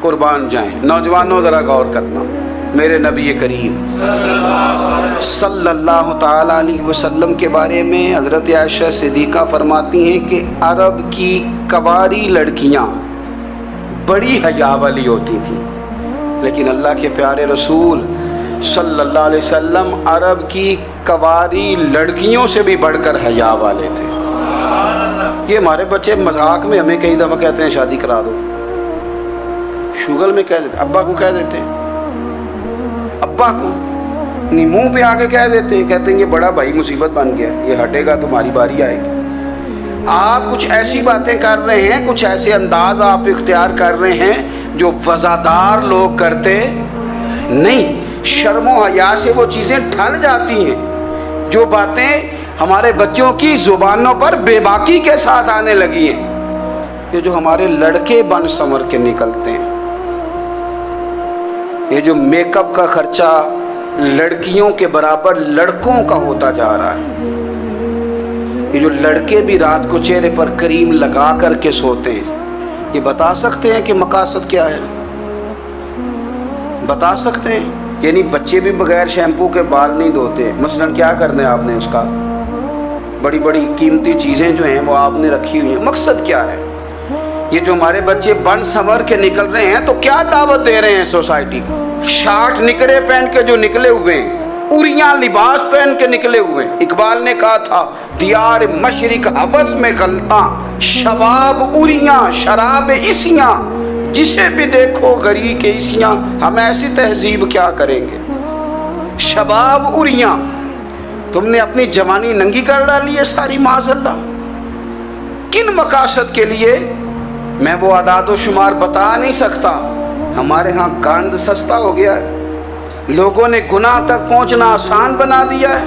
قربان جائیں۔ نوجوانوں ذرا غور کرنا، میرے نبی کریم صلی اللہ تعالیٰ علیہ وسلم کے بارے میں حضرت عائشہ صدیقہ فرماتی ہیں کہ عرب کی کواری لڑکیاں بڑی حیا والی ہوتی تھیں، لیکن اللہ کے پیارے رسول صلی اللہ علیہ وسلم عرب کی کواری لڑکیوں سے بھی بڑھ کر حیا والے تھے۔ یہ ہمارے بچے مذاق میں ہمیں کئی دفعہ کہتے ہیں شادی کرا دو، شوگل میں کہہ دیتے، ابا کو کہہ دیتے ہیں، ابا کو نہیں منہ پہ آگے کہہ دیتے ہیں، کہتے ہیں یہ بڑا بھائی مصیبت بن گیا، یہ ہٹے گا تمہاری باری آئے گی۔ آپ کچھ ایسی باتیں کر رہے ہیں، کچھ ایسے انداز آپ اختیار کر رہے ہیں جو وزادار لوگ کرتے نہیں۔ شرم و حیا سے وہ چیزیں ٹھل جاتی ہیں، جو باتیں ہمارے بچوں کی زبانوں پر بے باکی کے ساتھ آنے لگی ہیں۔ یہ جو ہمارے لڑکے بن سنور کے نکلتے ہیں، یہ جو میک اپ کا خرچہ لڑکیوں کے برابر لڑکوں کا ہوتا جا رہا ہے، یہ جو لڑکے بھی رات کو چہرے پر کریم لگا کر کے سوتے ہیں، یہ بتا سکتے ہیں کہ مقاصد کیا ہے؟ بتا سکتے ہیں؟ یعنی بچے بھی بغیر شیمپو کے بال نہیں دھوتے، مثلاً کیا کرنا ہے آپ نے اس کا؟ بڑی بڑی قیمتی چیزیں جو ہیں وہ آپ نے رکھی ہوئی ہیں، مقصد کیا ہے؟ یہ جو ہمارے بچے بن سنور کے نکل رہے ہیں تو کیا دعوت دے رہے ہیں سوسائٹی کو؟ شارٹ نکرے پہن کے جو نکلے ہوئے ہیں، اوریاں لباس پہن کے نکلے ہوئے ہیں۔ اقبال نے کہا تھا دیار مشرق حوث میں غلطاں، شباب اوریاں شراب عیسیاں، جسے بھی دیکھو غری کے عیسیاں، ہم ایسی تہذیب کیا کریں گے؟ شباب اوریاں، تم نے اپنی جوانی ننگی کر ڈالی ہے ساری، معاذ اللہ۔ کن مقاصد کے لیے؟ میں وہ اعداد و شمار بتا نہیں سکتا۔ ہمارے ہاں گند سستا ہو گیا ہے، لوگوں نے گناہ تک پہنچنا آسان بنا دیا ہے۔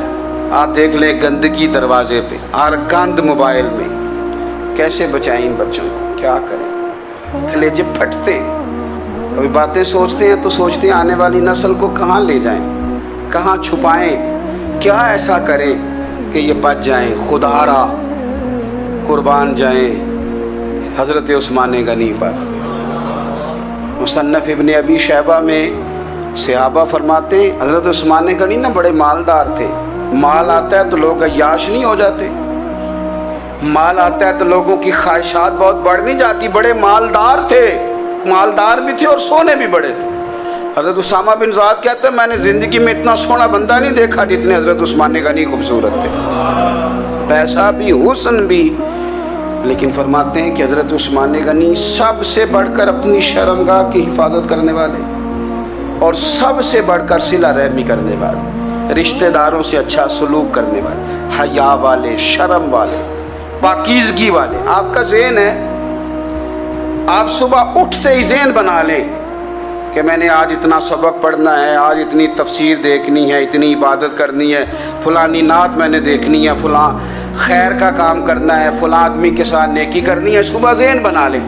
آپ دیکھ لیں گندگی دروازے پہ اور گند موبائل میں، کیسے بچائیں ان بچوں کو؟ کیا کریں؟ کلیجے پھٹتے، کبھی باتیں سوچتے ہیں تو سوچتے ہیں آنے والی نسل کو کہاں لے جائیں، کہاں چھپائیں، کیا ایسا کریں کہ یہ بچ جائیں۔ خدا را قربان جائیں حضرت عثمان غنی پر۔ مصنف ابن ابی شیبہ میں صحابہ فرماتے ہیں حضرت عثمان غنی نا بڑے مالدار تھے۔ مال آتا ہے تو لوگ عیاش نہیں ہو جاتے، مال آتا ہے تو لوگوں کی خواہشات بہت بڑھ نہیں جاتی۔ بڑے مالدار تھے، مالدار بھی تھے اور سونے بھی بڑے تھے۔ حضرت اسامہ بن زید کہتے ہیں میں نے زندگی میں اتنا سونا بندہ نہیں دیکھا جتنے حضرت عثمان غنی خوبصورت تھے، پیسہ بھی حسن بھی۔ لیکن فرماتے ہیں کہ حضرت عثمان غنی سب سے بڑھ کر اپنی شرمگاہ کی حفاظت کرنے والے، اور سب سے بڑھ کر صلہ رحمی کرنے والے، رشتہ داروں سے اچھا سلوک کرنے والے، حیا والے، شرم والے، پاکیزگی والے۔ آپ کا ذہن ہے، آپ صبح اٹھتے ہی ذہن بنا لیں کہ میں نے آج اتنا سبق پڑھنا ہے، آج اتنی تفسیر دیکھنی ہے، اتنی عبادت کرنی ہے، فلانی نعت میں نے دیکھنی ہے، فلاں خیر کا کام کرنا ہے، فلاں آدمی کے ساتھ نیکی کرنی ہے۔ صبح ذہن بنا لیں،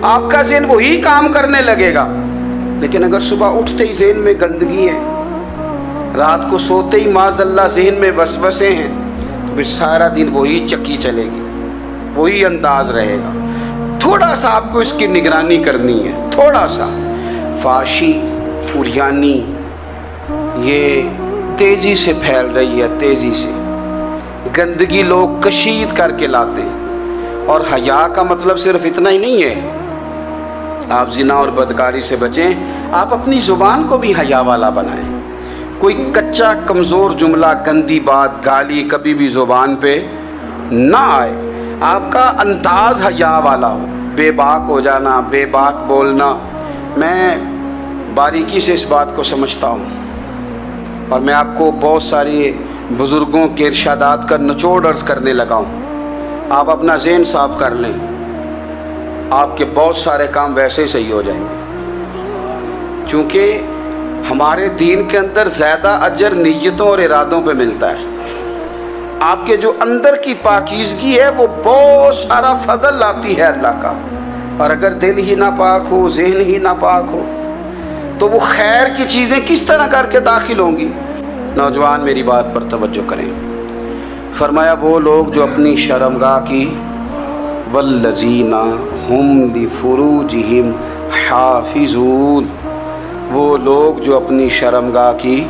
آپ کا ذہن وہی کام کرنے لگے گا۔ لیکن اگر صبح اٹھتے ہی ذہن میں گندگی ہے، رات کو سوتے ہی معاذ اللہ ذہن میں وسوسے ہیں، تو پھر سارا دن وہی چکی چلے گی، وہی انداز رہے گا۔ تھوڑا سا آپ کو اس کی نگرانی کرنی ہے، تھوڑا سا۔ فحاشی، عریانی یہ تیزی سے پھیل رہی ہے، تیزی سے گندگی لوگ کشید کر کے لاتے ہیں۔ اور حیا کا مطلب صرف اتنا ہی نہیں ہے آپ زنا اور بدکاری سے بچیں، آپ اپنی زبان کو بھی حیا والا بنائیں۔ کوئی کچا کمزور جملہ، گندی بات، گالی کبھی بھی زبان پہ نہ آئے، آپ کا انداز حیا والا ہو، بے باک ہو جانا، بے باک بولنا۔ میں باریکی سے اس بات کو سمجھتا ہوں، اور میں آپ کو بہت ساری بزرگوں کے ارشادات کا نچوڑ عرض کرنے لگا ہوں۔ آپ اپنا ذہن صاف کر لیں، آپ کے بہت سارے کام ویسے ہی صحیح ہو جائیں گے، چونکہ ہمارے دین کے اندر زیادہ اجر نیتوں اور ارادوں پہ ملتا ہے۔ آپ کے جو اندر کی پاکیزگی ہے وہ بہت سارا فضل لاتی ہے اللہ کا، اور اگر دل ہی نہ پاک ہو، ذہن ہی نہ پاک ہو، تو وہ خیر کی چیزیں کس طرح کر کے داخل ہوں گی؟ نوجوان میری بات پر توجہ کریں۔ فرمایا وہ لوگ جو اپنی شرمگاہ کی والذین ہم لفروجہم حافظون، وہ لوگ جو اپنی شرمگاہ کی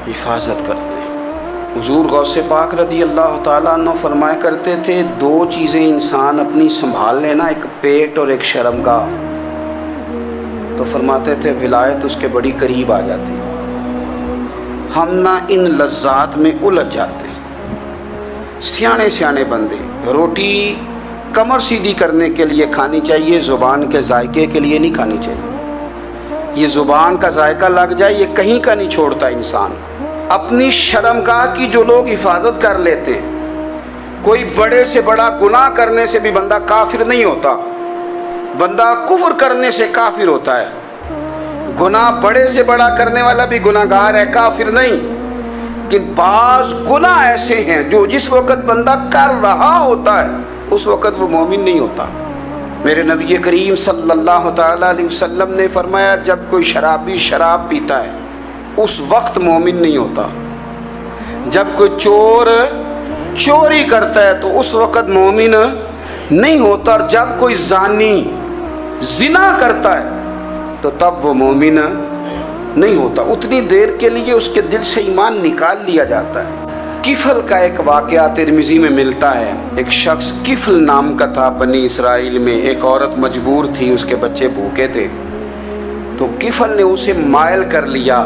حفاظت کرتے ہیں۔ حضور غوث پاک رضی اللہ تعالیٰ عنہ فرمایا کرتے تھے، دو چیزیں انسان اپنی سنبھال لینا، ایک پیٹ اور ایک شرمگاہ، تو فرماتے تھے ولایت اس کے بڑی قریب آ جاتی۔ ہم نہ ان لذات میں الجھ جاتے ہیں۔ سیانے بندے روٹی کمر سیدھی کرنے کے لیے کھانی چاہیے، زبان کے ذائقے کے لیے نہیں کھانی چاہیے۔ یہ زبان کا ذائقہ لگ جائے یہ کہیں کا نہیں چھوڑتا انسان۔ اپنی شرمگاہ کی جو لوگ حفاظت کر لیتے ہیں، کوئی بڑے سے بڑا گناہ کرنے سے بھی بندہ کافر نہیں ہوتا، بندہ کفر کرنے سے کافر ہوتا ہے۔ گناہ بڑے سے بڑا کرنے والا بھی گناہ گار ہے، کافر نہیں۔ لیکن بعض گناہ ایسے ہیں جو جس وقت بندہ کر رہا ہوتا ہے اس وقت وہ مومن نہیں ہوتا۔ میرے نبی کریم صلی اللہ تعالیٰ علیہ وسلم نے فرمایا، جب کوئی شرابی شراب پیتا ہے اس وقت مومن نہیں ہوتا۔ جب کوئی چور چوری کرتا ہے تو اس وقت مومن نہیں ہوتا، اور جب کوئی زانی زنا کرتا ہے تو تب وہ مومن نہیں ہوتا۔ اتنی دیر کے لیے اس کے دل سے ایمان نکال لیا جاتا ہے۔ کفل کا ایک واقعہ ترمذی میں ملتا ہے۔ ایک شخص کفل نام کا تھا بنی اسرائیل میں، ایک عورت مجبور تھی، اس کے بچے بھوکے تھے، تو کفل نے اسے مائل کر لیا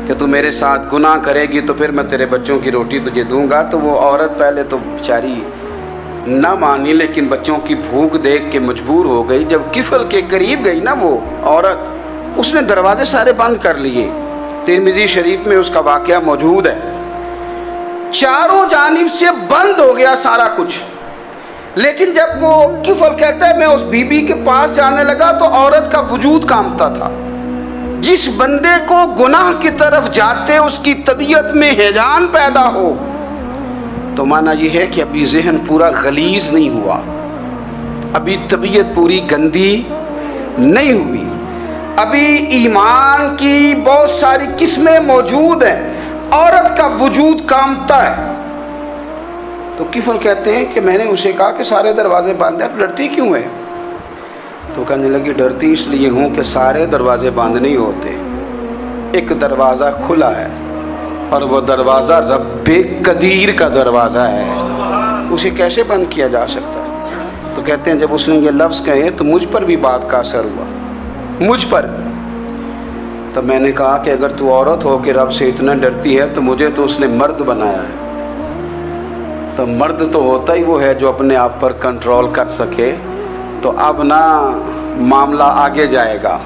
کہ تو میرے ساتھ گناہ کرے گی تو پھر میں تیرے بچوں کی روٹی تجھے دوں گا۔ تو وہ عورت پہلے تو بیچاری نہ مانی، لیکن بچوں کی بھوک دیکھ کے مجبور ہو گئی۔ جب کفل کے قریب گئی نا وہ عورت، اس نے دروازے سارے بند کر لیے۔ ترمذی شریف میں اس کا واقعہ موجود ہے۔ چاروں جانب سے بند ہو گیا سارا کچھ، لیکن جب وہ کفل کہتا ہے میں اس بی بی کے پاس جانے لگا تو عورت کا وجود کانپتا تھا۔ جس بندے کو گناہ کی طرف جاتے اس کی طبیعت میں ہیجان پیدا ہو تو معنی یہ ہے کہ ابھی ذہن پورا غلیظ نہیں ہوا، ابھی طبیعت پوری گندی نہیں ہوئی، ابھی ایمان کی بہت ساری قسمیں موجود ہیں، عورت کا وجود کانپتا ہے۔ تو کفل کہتے ہیں کہ میں نے اسے کہا کہ سارے دروازے بند ہیں، ڈرتی کیوں ہے؟ تو کہنے لگی ڈرتی اس لیے ہوں کہ سارے دروازے بند نہیں ہوتے، ایک دروازہ کھلا ہے اور وہ دروازہ رب قدیر کا دروازہ ہے، اسے کیسے بند کیا جا سکتا ہے؟ تو کہتے ہیں جب اس نے یہ لفظ کہے تو مجھ پر بھی بات کا اثر ہوا، مجھ پر۔ تو میں نے کہا کہ اگر تو عورت ہو کے رب سے اتنا ڈرتی ہے تو مجھے تو اس نے مرد بنایا ہے، تو مرد تو ہوتا ہی وہ ہے جو اپنے آپ پر کنٹرول کر سکے۔ تو اب نہ معاملہ آگے جائے گا،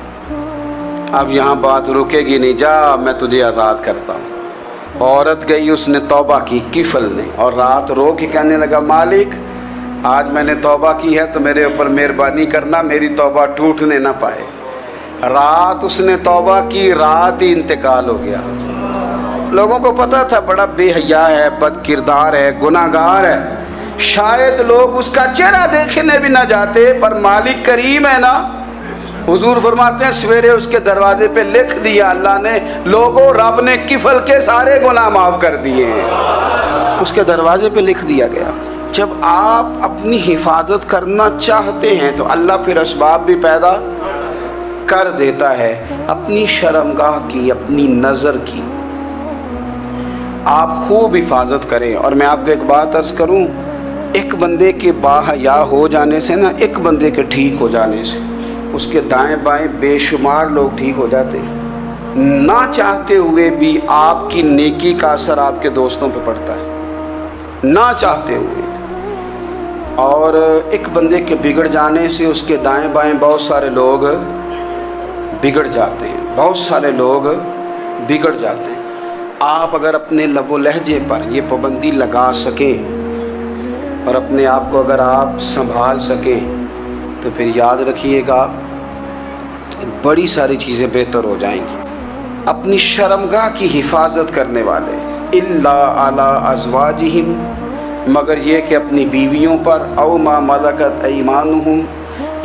اب یہاں بات رکے گی نہیں، جا میں تجھے آزاد کرتا ہوں۔ عورت گئی، اس نے توبہ کی کفل نے، اور رات رو کے کہنے لگا مالک آج میں نے توبہ کی ہے تو میرے اوپر مہربانی کرنا، میری توبہ ٹوٹنے نہ پائے۔ رات اس نے توبہ کی، رات ہی انتقال ہو گیا۔ لوگوں کو پتا تھا بڑا بے حیا ہے، بد کردار ہے، گناہ گار ہے، شاید لوگ اس کا چہرہ دیکھنے بھی نہ جاتے، پر مالک کریم ہے نا۔ حضور فرماتے ہیں سویرے اس کے دروازے پہ لکھ دیا اللہ نے، لوگوں رب نے کفل کے سارے گناہ معاف کر دیے ہیں، اس کے دروازے پہ لکھ دیا گیا۔ جب آپ اپنی حفاظت کرنا چاہتے ہیں تو اللہ پھر اسباب بھی پیدا کر دیتا ہے۔ اپنی شرمگاہ کی، اپنی نظر کی آپ خوب حفاظت کریں۔ اور میں آپ کو ایک بات عرض کروں، ایک بندے کے باحیا ہو جانے سے نا، ایک بندے کے ٹھیک ہو جانے سے اس کے دائیں بائیں بے شمار لوگ ٹھیک ہو جاتے ہیں۔ نہ چاہتے ہوئے بھی آپ کی نیکی کا اثر آپ کے دوستوں پہ پڑتا ہے، نہ چاہتے ہوئے۔ اور ایک بندے کے بگڑ جانے سے اس کے دائیں بائیں بہت سارے لوگ بگڑ جاتے ہیں، بہت سارے لوگ بگڑ جاتے ہیں۔ آپ اگر اپنے لب و لہجے پر یہ پابندی لگا سکیں اور اپنے آپ کو اگر آپ سنبھال سکیں تو پھر یاد رکھیے گا بڑی ساری چیزیں بہتر ہو جائیں گی۔ اپنی شرمگاہ کی حفاظت کرنے والے الا علی ازواجہم، مگر یہ کہ اپنی بیویوں پر، او ما ملکت ایمانہم،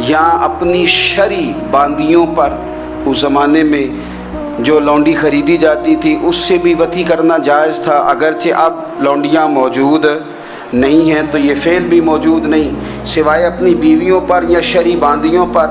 یا اپنی شرعی باندیوں پر۔ اس زمانے میں جو لونڈی خریدی جاتی تھی اس سے بھی وطی کرنا جائز تھا، اگرچہ اب لونڈیاں موجود نہیں ہیں تو یہ فعل بھی موجود نہیں، سوائے اپنی بیویوں پر یا شرعی باندیوں پر۔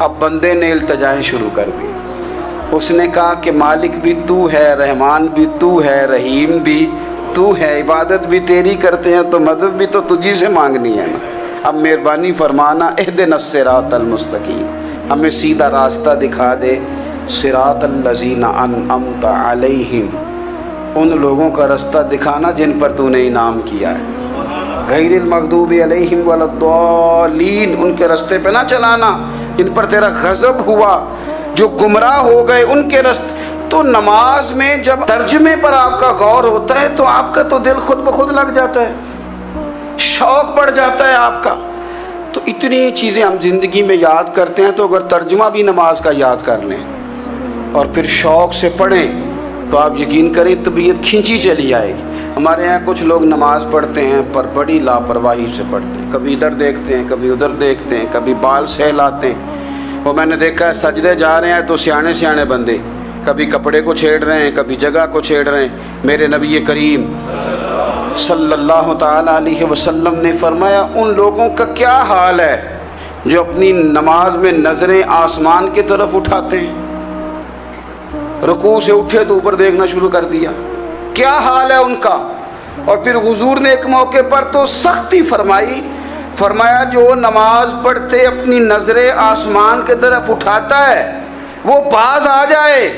اب بندے نے التجائیں شروع کر دی. اس نے کہا کہ مالک بھی تو ہے, رحمان بھی تو ہے, رحیم بھی تو ہے, عبادت بھی تیری کرتے ہیں تو مدد بھی تو تجھی سے مانگنی ہے نا. اب مہربانی فرمانا اہدنا الصراط المستقیم, ہمیں سیدھا راستہ دکھا دے. صراط الذین انعمت علیہم, ان لوگوں کا راستہ دکھانا جن پر تو نے انعام کیا ہے. غیر المغضوب علیہم ولا الضالین, ان کے راستے پہ نہ چلانا جن پر تیرا غضب ہوا, جو گمراہ ہو گئے ان کے راستے. تو نماز میں جب ترجمے پر آپ کا غور ہوتا ہے تو آپ کا تو دل خود بخود لگ جاتا ہے, شوق بڑھ جاتا ہے آپ کا. تو اتنی چیزیں ہم زندگی میں یاد کرتے ہیں, تو اگر ترجمہ بھی نماز کا یاد کر لیں اور پھر شوق سے پڑھیں تو آپ یقین کریں طبیعت کھینچی چلی آئے گی. ہمارے یہاں کچھ لوگ نماز پڑھتے ہیں پر بڑی لاپرواہی سے پڑھتے ہیں, کبھی ادھر دیکھتے ہیں, کبھی ادھر دیکھتے ہیں, کبھی بال سہلاتے ہیں. وہ میں نے دیکھا ہے سجدے جا رہے ہیں تو سیانے بندے کبھی کپڑے کو چھیڑ رہے ہیں, کبھی جگہ کو چھیڑ رہے ہیں. میرے نبی کریم صلی اللہ تعالی علیہ وسلم نے فرمایا ان لوگوں کا کیا حال ہے جو اپنی نماز میں نظریں آسمان کی طرف اٹھاتے ہیں, رکوع سے اٹھے تو اوپر دیکھنا شروع کر دیا, کیا حال ہے ان کا. اور پھر حضور نے ایک موقع پر تو سختی فرمایا جو نماز پڑھتے اپنی نظریں آسمان کی طرف اٹھاتا ہے وہ باز آ جائے,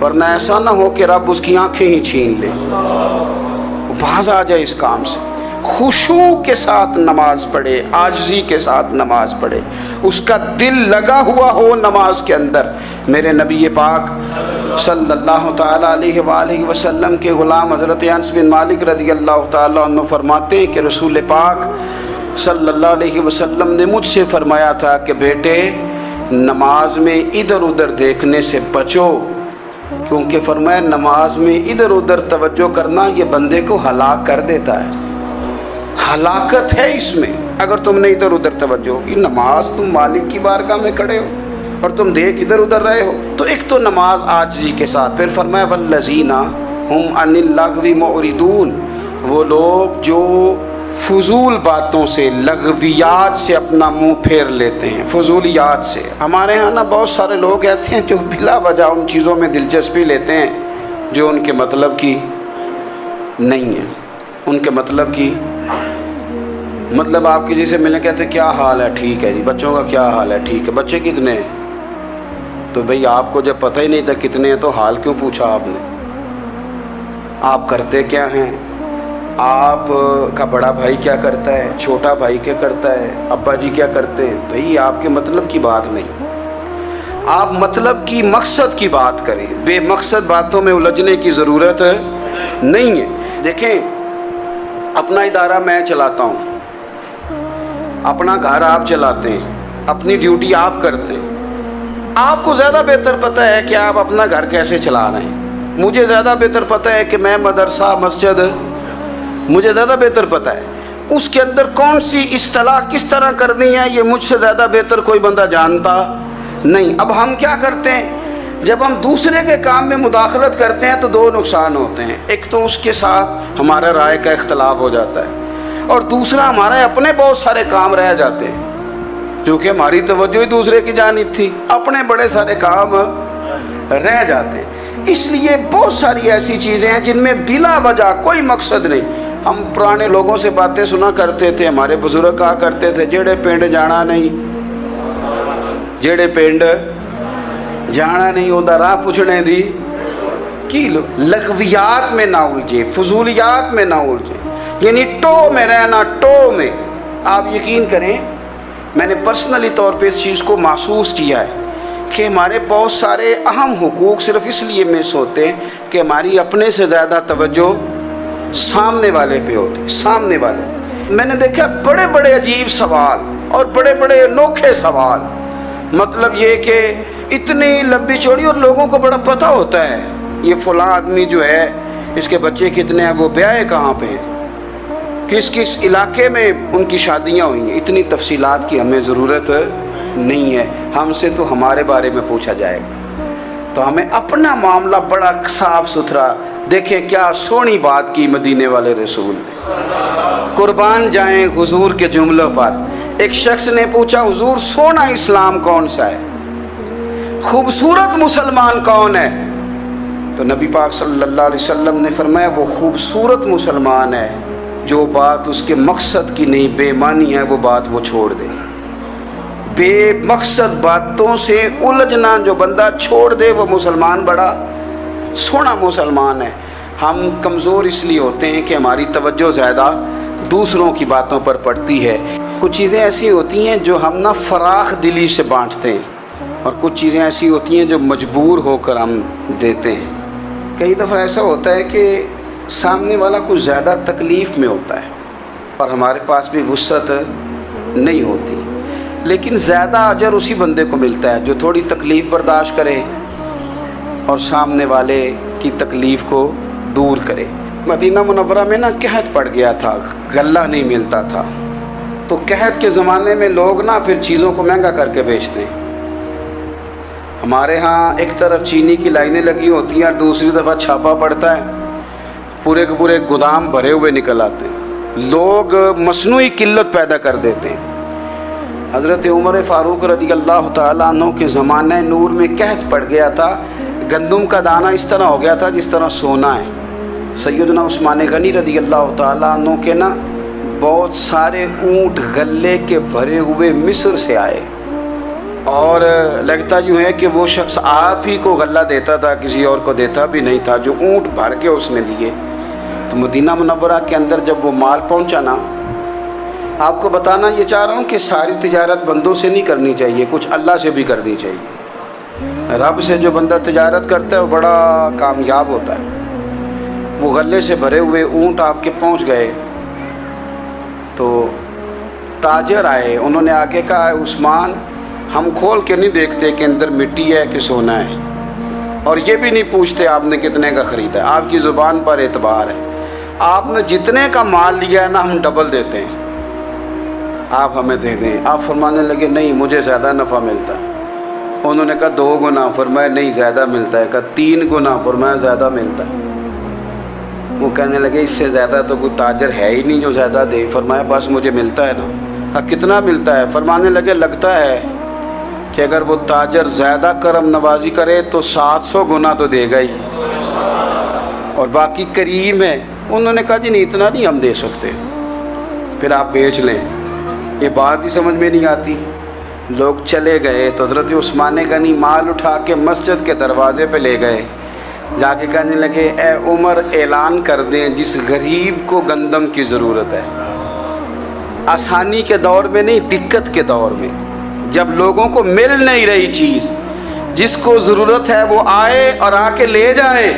ورنہ ایسا نہ ہو کہ رب اس کی آنکھیں ہی چھین لے. وہ باز آ جائے اس کام سے. خشوع کے ساتھ نماز پڑھے, عاجزی کے ساتھ نماز پڑھے, اس کا دل لگا ہوا ہو نماز کے اندر. میرے نبی پاک صلی اللہ تعالی علیہ وآلہ وسلم کے غلام حضرت انس بن مالک رضی اللہ تعالیٰ عنہ فرماتے ہیں کہ رسول پاک صلی اللہ علیہ وسلم نے مجھ سے فرمایا تھا کہ بیٹے نماز میں ادھر ادھر دیکھنے سے بچو, کیونکہ فرمایا نماز میں ادھر ادھر توجہ کرنا یہ بندے کو ہلاک کر دیتا ہے. ہلاکت ہے اس میں اگر تم نے ادھر ادھر توجہ ہوگی. نماز تم مالک کی بارگاہ میں کھڑے ہو اور تم دیکھ ادھر ادھر رہے ہو. تو ایک تو نماز عاجزی کے ساتھ. پھر فرمایا والذین ہم عن اللغو معرضون, وہ لوگ جو فضول باتوں سے, لغویات سے اپنا منہ پھیر لیتے ہیں, فضولیات سے. ہمارے ہاں نا بہت سارے لوگ ایسے ہیں جو بلا وجہ ان چیزوں میں دلچسپی لیتے ہیں جو ان کے مطلب کی نہیں ہے. ان کے مطلب کی مطلب آپ کسی سے ملیں کہتے ہیں کیا حال ہے, ٹھیک ہے جی. بچوں کا کیا حال ہے, ٹھیک ہے. بچے کتنے ہیں؟ تو بھئی آپ کو جب پتہ ہی نہیں تھا کتنے ہیں تو حال کیوں پوچھا آپ نے؟ آپ کرتے کیا ہیں؟ آپ کا بڑا بھائی کیا کرتا ہے, چھوٹا بھائی کیا کرتا ہے, ابا جی کیا کرتے ہیں؟ تو یہ آپ کے مطلب کی بات نہیں. آپ مطلب کی مقصد کی بات کریں, بے مقصد باتوں میں الجھنے کی ضرورت نہیں ہے. دیکھیں اپنا ادارہ میں چلاتا ہوں, اپنا گھر آپ چلاتے ہیں, اپنی ڈیوٹی آپ کرتے ہیں. آپ کو زیادہ بہتر پتہ ہے کہ آپ اپنا گھر کیسے چلا رہے ہیں. مجھے زیادہ بہتر پتہ ہے کہ میں مدرسہ مسجد, مجھے زیادہ بہتر پتہ ہے اس کے اندر کون سی اصطلاح کس طرح کرنی ہے. یہ مجھ سے زیادہ بہتر کوئی بندہ جانتا نہیں. اب ہم کیا کرتے ہیں, جب ہم دوسرے کے کام میں مداخلت کرتے ہیں تو دو نقصان ہوتے ہیں. ایک تو اس کے ساتھ ہمارا رائے کا اختلاف ہو جاتا ہے, اور دوسرا ہمارے اپنے بہت سارے کام رہ جاتے ہیں کیونکہ ہماری توجہ ہی دوسرے کی جانب تھی. اپنے بڑے سارے کام رہ جاتے ہیں. اس لیے بہت ساری ایسی چیزیں ہیں جن میں بلا وجہ کوئی مقصد نہیں. ہم پرانے لوگوں سے باتیں سنا کرتے تھے, ہمارے بزرگ کہا کرتے تھے جیڑے پنڈ جانا نہیں, جیڑے پنڈ جانا نہیں ہوتا راہ پوچھنے دی کی. لغویات میں نہ الجھے, فضولیات میں نہ الجھے, یعنی ٹو میں رہنا, ٹو میں. آپ یقین کریں میں نے پرسنلی طور پہ اس چیز کو محسوس کیا ہے کہ ہمارے بہت سارے اہم حقوق صرف اس لیے مس ہوتے ہیں کہ ہماری اپنے سے زیادہ توجہ سامنے والے پہ ہوتی. سامنے والے میں نے دیکھا بڑے بڑے عجیب سوال اور بڑے بڑے انوکھے سوال, مطلب یہ کہ اتنی لمبی چوڑی, اور لوگوں کو بڑا پتہ ہوتا ہے یہ فلاں آدمی جو ہے اس کے بچے کتنے ہیں, وہ بیاہ کہاں پہ ہیں, کس کس علاقے میں ان کی شادیاں ہوئی ہیں. اتنی تفصیلات کی ہمیں ضرورت نہیں ہے. ہم سے تو ہمارے بارے میں پوچھا جائے گا تو ہمیں اپنا معاملہ بڑا صاف ستھرا. دیکھیں کیا سونی بات کی مدینے والے رسول نے, قربان جائیں حضور کے جملوں پر. ایک شخص نے پوچھا حضور سونا اسلام کون سا ہے، خوبصورت مسلمان کون ہے؟ تو نبی پاک صلی اللہ علیہ وسلم نے فرمایا وہ خوبصورت مسلمان ہے جو بات اس کے مقصد کی نہیں، بے معنی ہے وہ بات وہ چھوڑ دے، بے مقصد باتوں سے الجھنا جو بندہ چھوڑ دے وہ مسلمان بڑا سونا مسلمان ہے۔ ہم کمزور اس لیے ہوتے ہیں کہ ہماری توجہ زیادہ دوسروں کی باتوں پر پڑتی ہے۔ کچھ چیزیں ایسی ہوتی ہیں جو ہم نہ فراخ دلی سے بانٹتے ہیں، اور کچھ چیزیں ایسی ہوتی ہیں جو مجبور ہو کر ہم دیتے ہیں۔ کئی دفعہ ایسا ہوتا ہے کہ سامنے والا کچھ زیادہ تکلیف میں ہوتا ہے اور ہمارے پاس بھی وسعت نہیں ہوتی، لیکن زیادہ اجر اسی بندے کو ملتا ہے جو تھوڑی تکلیف برداشت کرے اور سامنے والے کی تکلیف کو دور کرے۔ مدینہ منورہ میں نا قحط پڑ گیا تھا، غلہ نہیں ملتا تھا، تو قحط کے زمانے میں لوگ نا پھر چیزوں کو مہنگا کر کے بیچتے ہیں۔ ہمارے ہاں ایک طرف چینی کی لائنیں لگی ہوتی ہیں اور دوسری دفعہ چھاپا پڑتا ہے، پورے کے پورے گودام بھرے ہوئے نکل آتے ہیں، لوگ مصنوعی قلت پیدا کر دیتے ہیں۔ حضرت عمر فاروق رضی اللہ تعالیٰ عنہ کے زمانہ نور میں قحط پڑ گیا تھا، گندم کا دانہ اس طرح ہو گیا تھا جس طرح سونا ہے۔ سیدنا عثمان غنی رضی اللہ تعالیٰ عنہ کے نا بہت سارے اونٹ غلے کے بھرے ہوئے مصر سے آئے، اور لگتا یوں ہے کہ وہ شخص آپ ہی کو غلہ دیتا تھا، کسی اور کو دیتا بھی نہیں تھا، جو اونٹ بھر کے اس نے لیے۔ تو مدینہ منورہ کے اندر جب وہ مال پہنچا نا، آپ کو بتانا یہ چاہ رہا ہوں کہ ساری تجارت بندوں سے نہیں کرنی چاہیے، کچھ اللہ سے بھی کرنی چاہیے۔ رب سے جو بندہ تجارت کرتا ہے وہ بڑا کامیاب ہوتا ہے۔ وہ غلے سے بھرے ہوئے اونٹ آپ کے پہنچ گئے تو تاجر آئے، انہوں نے آگے کہا عثمان ہم کھول کے نہیں دیکھتے کہ اندر مٹی ہے کہ سونا ہے، اور یہ بھی نہیں پوچھتے آپ نے کتنے کا خریدا ہے، آپ کی زبان پر اعتبار ہے، آپ نے جتنے کا مال لیا ہے نا ہم ڈبل دیتے ہیں، آپ ہمیں دے دیں۔ آپ فرمانے لگے نہیں مجھے زیادہ نفع ملتا ہے۔ انہوں نے کہا 2 گنا، فرمایا نہیں زیادہ ملتا ہے، کہا 3 گنا، فرمایا زیادہ ملتا ہے۔ وہ کہنے لگے اس سے زیادہ تو کوئی تاجر ہے ہی نہیں جو زیادہ دے۔ فرمایا بس مجھے ملتا ہے نا۔ کہا کتنا ملتا ہے؟ فرمانے لگے لگتا ہے کہ اگر وہ تاجر زیادہ کرم نوازی کرے تو 700 گنا تو دے گا ہی، اور باقی کریم ہے۔ انہوں نے کہا جی نہیں اتنا نہیں ہم دے سکتے، پھر آپ بیچ لیں۔ یہ بات ہی سمجھ میں نہیں آتی۔ لوگ چلے گئے تو حضرت عثمان غنی مال اٹھا کے مسجد کے دروازے پہ لے گئے، جا کے کہنے لگے اے عمر اعلان کر دیں جس غریب کو گندم کی ضرورت ہے، آسانی کے دور میں نہیں دقت کے دور میں، جب لوگوں کو مل نہیں رہی چیز، جس کو ضرورت ہے وہ آئے اور آ کے لے جائے۔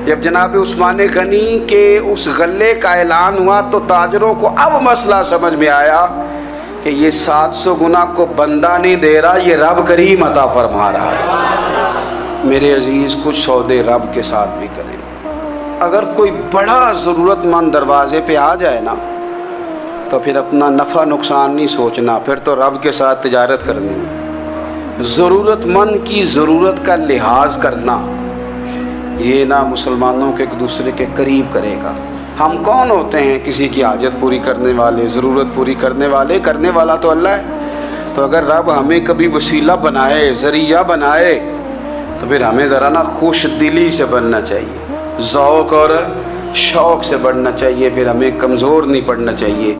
جب جناب عثمان غنی کے اس غلے کا اعلان ہوا تو تاجروں کو اب مسئلہ سمجھ میں آیا کہ یہ 700 گنا کو بندہ نہیں دے رہا، یہ رب کریم عطا فرما رہا ہے۔ میرے عزیز کچھ سودے رب کے ساتھ بھی کریں۔ اگر کوئی بڑا ضرورت مند دروازے پہ آ جائے نا تو پھر اپنا نفع نقصان نہیں سوچنا، پھر تو رب کے ساتھ تجارت کرنی ہے۔ ضرورت مند کی ضرورت کا لحاظ کرنا یہ نہ مسلمانوں کے ایک دوسرے کے قریب کرے گا۔ ہم کون ہوتے ہیں کسی کی حاجت پوری کرنے والے، ضرورت پوری کرنے والے؟ کرنے والا تو اللہ ہے۔ تو اگر رب ہمیں کبھی وسیلہ بنائے، ذریعہ بنائے، تو پھر ہمیں ذرا نا خوش دلی سے بننا چاہیے، ذوق اور شوق سے بڑھنا چاہیے، پھر ہمیں کمزور نہیں پڑنا چاہیے۔